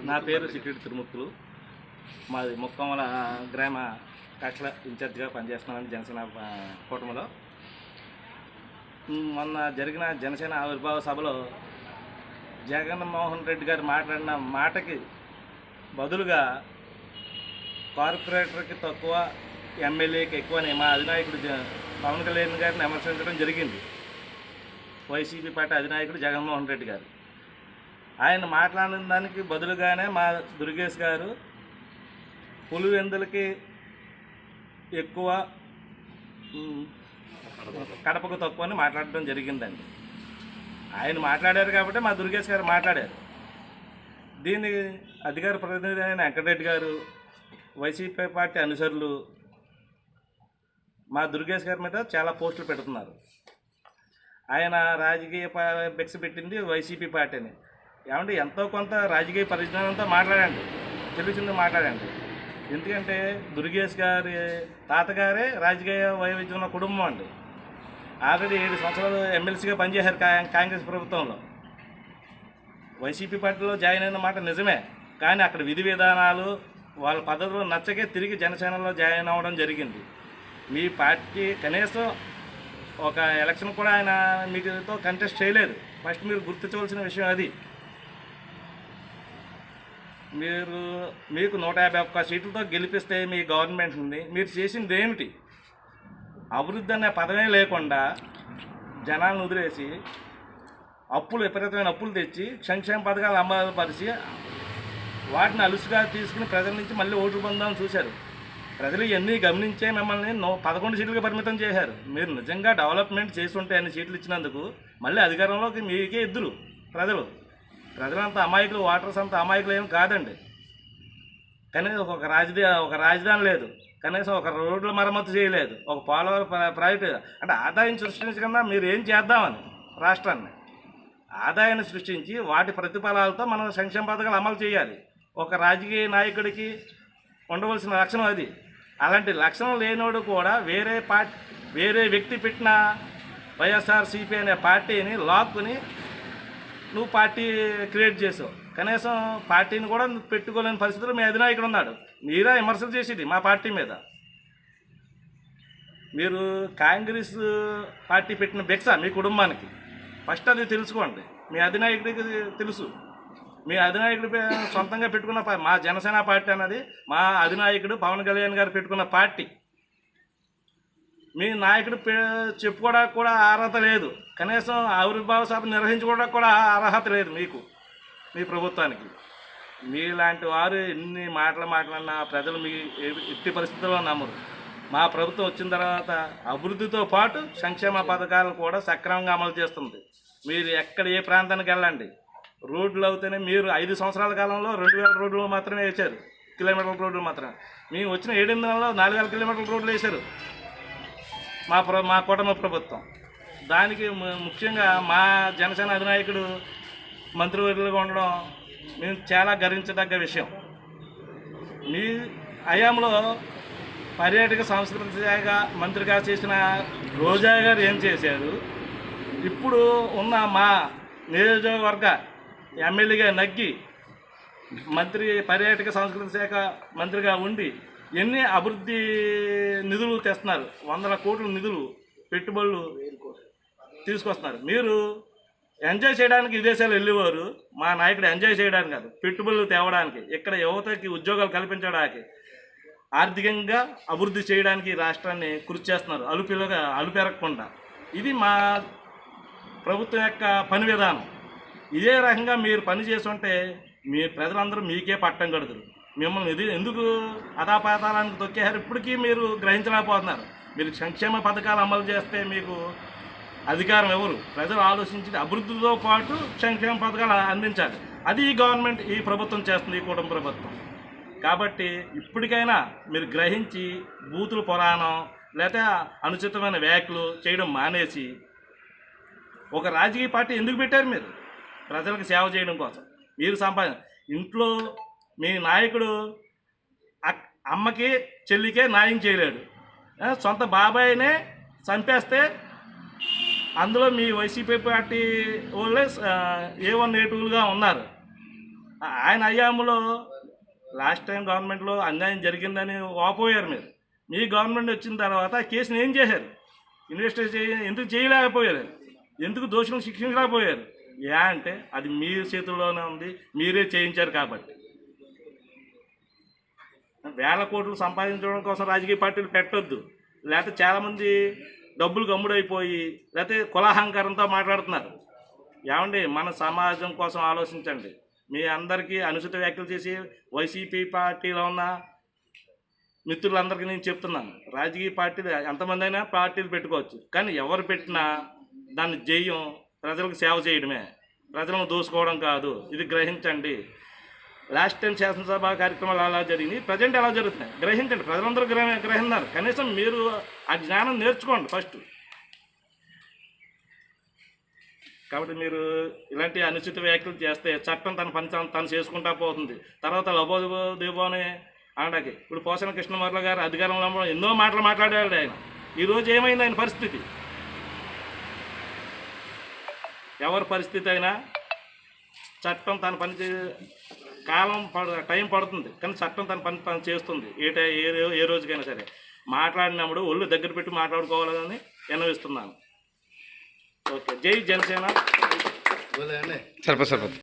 నా పేరు సిటీ తిరుమూర్తులు. మాది ముక్కోమల గ్రామ కక్షల ఇన్ఛార్జిగా పనిచేస్తున్నామని జనసేన కూటమిలో. మొన్న జరిగిన జనసేన ఆవిర్భావ సభలో జగన్మోహన్ రెడ్డి గారు మాట్లాడిన మాటకి బదులుగా కార్పొరేటర్కి తక్కువ, ఎమ్మెల్యేకి ఎక్కువని మా అధినాయకుడు పవన్ కళ్యాణ్ గారిని విమర్శించడం జరిగింది. వైసీపీ పార్టీ అధినాయకుడు జగన్మోహన్ రెడ్డి గారు ఆయన మాట్లాడిన దానికి బదులుగానే మా దుర్గేష్ గారు పులివెందులకి ఎక్కువ, కడపకు తక్కువ అని మాట్లాడడం జరిగిందండి. ఆయన మాట్లాడారు కాబట్టి మా దుర్గేష్ గారు మాట్లాడారు. దీన్ని అధికార ప్రతినిధి అయిన వెంకటరెడ్డి గారు, వైసీపీ పార్టీ అనుచరులు మా దుర్గేష్ గారి మీద చాలా పోస్టులు పెడుతున్నారు. ఆయన రాజకీయ భిక్ష పెట్టింది వైసీపీ పార్టీని. ఏమంటే ఎంతో కొంత రాజకీయ పరిజ్ఞానంతో మాట్లాడండి, తెలిసింది మాట్లాడండి. ఎందుకంటే దుర్గేష్ గారి తాతగారే రాజకీయ వైవిధ్యం ఉన్న కుటుంబం అండి. ఆల్రెడీ 7 సంవత్సరాలు ఎమ్మెల్సీగా పనిచేశారు కాంగ్రెస్ ప్రభుత్వంలో. వైసీపీ పార్టీలో జాయిన్ అయిన మాట నిజమే, కానీ అక్కడ విధి విధానాలు వాళ్ళ పద్ధతులు నచ్చకే తిరిగి జనసేనలో జాయిన్ అవ్వడం జరిగింది. మీ పార్టీ కనీసం ఒక ఎలక్షన్ కూడా ఆయన మీతో కంటెస్ట్ చేయలేదు. ఫస్ట్ మీరు గుర్తించవలసిన విషయం అది. మీకు 151 సీట్లతో గెలిపిస్తే మీ గవర్నమెంట్ ఉంది, మీరు చేసింది ఏమిటి? అభివృద్ధి అనే పదమే లేకుండా జనాలను వదిలేసి విపరీతమైన అప్పులు తెచ్చి సంక్షేమ పథకాలు అమలుపరిచి వాటిని అలుసుగా తీసుకుని ప్రజల నుంచి మళ్ళీ ఓట్లు పొందామని చూశారు. ప్రజలు ఇవన్నీ గమనించే మిమ్మల్ని 11 సీట్లుగా పరిమితం చేశారు. మీరు నిజంగా డెవలప్మెంట్ చేసుంటే అన్ని సీట్లు ఇచ్చినందుకు మళ్ళీ అధికారంలోకి మీకే ఇద్దరు ప్రజలంతా అమాయకులు, ఓటర్స్ అంతా అమాయకులు ఏమి కాదండి. కనీసం ఒక రాజధాని లేదు, కనీసం ఒక రోడ్ల మరమ్మతు చేయలేదు, ఒక పోలవరం ప్రైవేట్ అంటే ఆదాయం సృష్టించకుండా మీరు ఏం చేద్దామని రాష్ట్రాన్ని ఆదాయాన్ని సృష్టించి వాటి ప్రతిఫలాలతో మనం సంక్షేమ పథకాలు అమలు చేయాలి. ఒక రాజకీయ నాయకుడికి ఉండవలసిన లక్షణం అది. అలాంటి లక్షణం లేనోడు కూడా వేరే వ్యక్తి పెట్టిన వైఎస్ఆర్సీపీ అనే పార్టీని లాక్కుని నువ్వు పార్టీ క్రియేట్ చేసావు. కనీసం పార్టీని కూడా పెట్టుకోలేని పరిస్థితుల్లో మీ అధినాయకుడు ఉన్నాడు. మీరా విమర్శలు చేసేది మా పార్టీ మీద. మీరు కాంగ్రెస్ పార్టీ పెట్టిన భిక్ష మీ కుటుంబానికి ఫస్ట్ అది తెలుసుకోండి. మీ అధినాయకుడికి తెలుసు. మీ అధినాయకుడు సొంతంగా పెట్టుకున్న మా జనసేన పార్టీ అన్నది మా అధినాయకుడు పవన్ కళ్యాణ్ గారు పెట్టుకున్న పార్టీ. మీ నాయకుడు చెప్పుకోవడానికి కూడా అర్హత లేదు. కనీసం ఆవిర్భావ సభ నిర్వహించుకోవడానికి కూడా అర్హత లేదు మీకు, మీ ప్రభుత్వానికి. మీలాంటి వారు ఎన్ని మాట్లాడినా ప్రజలు మీ ఎట్టి పరిస్థితుల్లో నమ్మరు. మా ప్రభుత్వం వచ్చిన తర్వాత అభివృద్ధితో పాటు సంక్షేమ పథకాలు కూడా సక్రమంగా అమలు చేస్తుంది. మీరు ఎక్కడ ఏ ప్రాంతానికి వెళ్ళండి, రోడ్లు అవుతేనే మీరు 5 సంవత్సరాల కాలంలో 2000 రోడ్లు మాత్రమే వేశారు, కిలోమీటర్ల రోడ్లు మాత్రమే. మేము వచ్చిన 7 నెలల్లో 4000 కిలోమీటర్ల రోడ్లు వేశారు మా కూటమి ప్రభుత్వం. దానికి ముఖ్యంగా మా జనసేన అధినాయకుడు మంత్రివర్యులుగా ఉండడం మేము చాలా గర్వించదగ్గ విషయం. మీ హయాంలో పర్యాటక సాంస్కృతిక శాఖ మంత్రిగా చేసిన రోజా గారు ఏం చేశారు? ఇప్పుడు ఉన్న మా నియోజకవర్గ ఎమ్మెల్యేగా నగ్గి పర్యాటక సాంస్కృతిక శాఖ మంత్రిగా ఉండి ఎన్ని అభివృద్ధి నిధులు తెస్తున్నారు. 100 కోట్ల నిధులు పెట్టుబడులు తీసుకొస్తున్నారు. మీరు ఎంజాయ్ చేయడానికి విదేశాలు వెళ్ళేవారు, మా నాయకుడు ఎంజాయ్ చేయడానికి కాదు, పెట్టుబడులు తేవడానికి, ఇక్కడ యువతకి ఉద్యోగాలు కల్పించడానికి, ఆర్థికంగా అభివృద్ధి చేయడానికి రాష్ట్రాన్ని కృషి చేస్తున్నారు అలుపెరగకుండా. ఇది మా ప్రభుత్వం యొక్క పని విధానం. ఇదే రకంగా మీరు పని చేస్తుంటే మీ ప్రజలందరూ మీకే పట్టం కడుతురు. మిమ్మల్ని ఎందుకు అధాపాతాలానికి తొక్కేశారు ఇప్పటికీ మీరు గ్రహించలేకపోతున్నారు. మీరు సంక్షేమ పథకాలు అమలు చేస్తే మీకు అధికారం ఎవరు? ప్రజలు ఆలోచించి అభివృద్ధితో పాటు సంక్షేమ పథకాలు అందించాలి. అది ఈ గవర్నమెంట్, ఈ ప్రభుత్వం చేస్తుంది, ఈ కుటుంబ ప్రభుత్వం. కాబట్టి ఇప్పటికైనా మీరు గ్రహించి బూతుల పురాణం లేదా అనుచితమైన వ్యాఖ్యలు చేయడం మానేసి ఒక రాజకీయ పార్టీ ఎందుకు పెట్టారు? మీరు ప్రజలకు సేవ చేయడం కోసం. మీరు ఇంట్లో మీ నాయకుడు అమ్మకి చెల్లికే న్యాయం చేయలేడు, సొంత బాబాయినే చంపేస్తే అందులో మీ వైసీపీ పార్టీ వాళ్ళే A1 A2లుగా ఉన్నారు. ఆయన అయ్యాములో లాస్ట్ టైం గవర్నమెంట్లో అన్యాయం జరిగిందని వాపోయారు మీరు. మీ గవర్నమెంట్ వచ్చిన తర్వాత ఆ కేసుని ఏం చేశారు? ఇన్వెస్టిగేషన్ ఎందుకు చేయలేకపోయారు? ఎందుకు దోషులను శిక్షించలేకపోయారు? అంటే అది మీ చేతుల్లోనే ఉంది, మీరే చేయించారు కాబట్టి. వేల కోట్లు సంపాదించడం కోసం రాజకీయ పార్టీలు పెట్టొద్దు. లేకపోతే చాలామంది డబ్బులు గమ్ముడైపోయి లేకపోతే కులాహంకారంతో మాట్లాడుతున్నారు. ఏమండి, మన సమాజం కోసం ఆలోచించండి. మీ అందరికీ అనుచిత వ్యాఖ్యలు చేసి వైసీపీ పార్టీలో ఉన్న మిత్రులందరికీ నేను చెప్తున్నాను, రాజకీయ పార్టీలు ఎంతమంది అయినా పార్టీలు పెట్టుకోవచ్చు, కానీ ఎవరు పెట్టినా దాన్ని జయం ప్రజలకు సేవ చేయడమే, ప్రజలను దోసుకోవడం కాదు. ఇది గ్రహించండి. లాస్ట్ టైం శాసనసభ కార్యక్రమాలు అలా జరిగినాయి, ప్రజెంట్ ఎలా జరుగుతున్నాయి గ్రహించండి. ప్రజలందరూ గ్రహిస్తున్నారు. కనీసం మీరు ఆ జ్ఞానం నేర్చుకోండి ఫస్ట్. కాబట్టి మీరు ఇలాంటి అనుచిత వ్యాఖ్యలు చేస్తే చట్టం తన పని తను చేసుకుంటా పోతుంది. తర్వాత లబోదిబో అని అనడానికి ఇప్పుడు పోసాని కృష్ణమురళి గారు అధికారంలో ఎన్నో మాటలు మాట్లాడాడు ఆయన. ఈరోజు ఏమైంది ఆయన పరిస్థితి? ఎవరి పరిస్థితి అయినా చట్టం తన పని టైం పడుతుంది, కానీ చట్టం తన పని చేస్తుంది. ఏ రోజుకైనా సరే మాట్లాడినప్పుడు ఒళ్ళు దగ్గర పెట్టి మాట్లాడుకోవాలని విన్నవిస్తున్నాను. ఓకే, జై జనసేన.